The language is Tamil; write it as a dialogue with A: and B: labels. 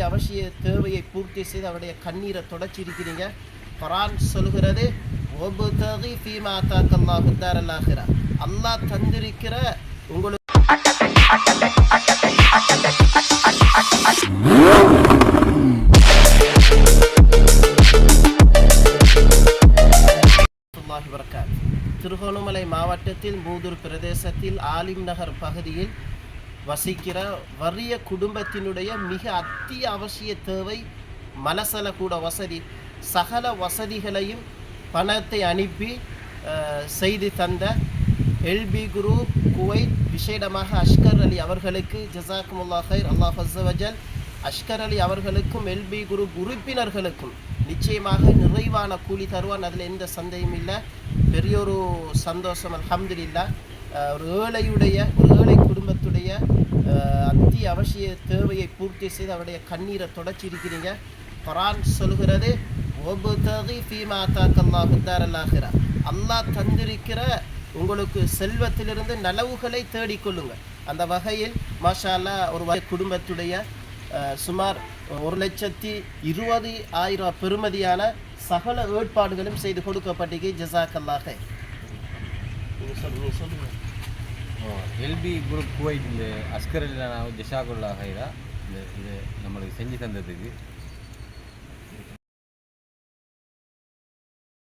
A: அவசிய தேவையை பூர்த்தி செய்து அவருடைய கண்ணீரை தொடச்சிருக்கிறீங்க. குர்ஆன் சொல்கிறது வபுதகி ஃபீமா ஆதாக்கல்லாஹு தாரல் ஆகிரா, அல்லாஹ் தந்திருக்கிற உங்களுக்கு திருகோணமலை மாவட்டத்தில் மூதூர் பிரதேசத்தில் ஆலிம் நகர் பகுதியில் வசிக்கிற வறிய குடும்பத்தினுடைய மிக அத்தியாவசிய தேவை மலசல கூட வசதி. சகல வசதிகளையும் பணத்தை அனுப்பி செய்து தந்த எல்பி குரூப் குவைத், விசேடமாக அஷ்கர் அலி அவர்களுக்கு ஜஸாக்குமுல்லாஹ் ஹைர், அல்லாஹ் அஸ்ஸவஜல் அஷ்கர் அலி அவர்களுக்கும் எல்பி குரூப் உறுப்பினர்களுக்கும் நிச்சயமாக நிறைவான கூலி தருவான், அதில் எந்த சந்தேகமும் இல்லை. பெரியொரு சந்தோஷம், அல்ஹம்துலில்லாஹ். ஒரு ஏழை குடும்பத்துடைய அத்தியாவசிய தேவையை பூர்த்தி செய்து அவருடைய கண்ணீரை தொடச்சிருக்கிறீங்க. குர்ஆன் சொல்கிறது வபுதகி ஃபீமா ஆதாக்கல்லாஹு தாரல் ஆகிரா, அல்லாஹ் தந்திருக்கிற உங்களுக்கு செல்வத்திலிருந்து நலவுகளை தேடிக்கொள்ளுங்கள். அந்த வகையில் மாஷா அல்லாஹ் ஒரு குடும்பத்துடைய சுமார் 1,20,000 பெறுமதியான சகல ஏற்பாடுகளும் செய்து கொடுக்கப்பட்டிருக்கு. ஜஸாக்கல்லாஹ். நீங்கள் சொல்லுங்கள்.
B: எல்பி குரூப் குவைத் இந்த அஸ்கர் அலி ஜஸாக்குல்லாஹ் ஹைரா இது நம்மளுக்கு செஞ்சு தந்ததுக்கு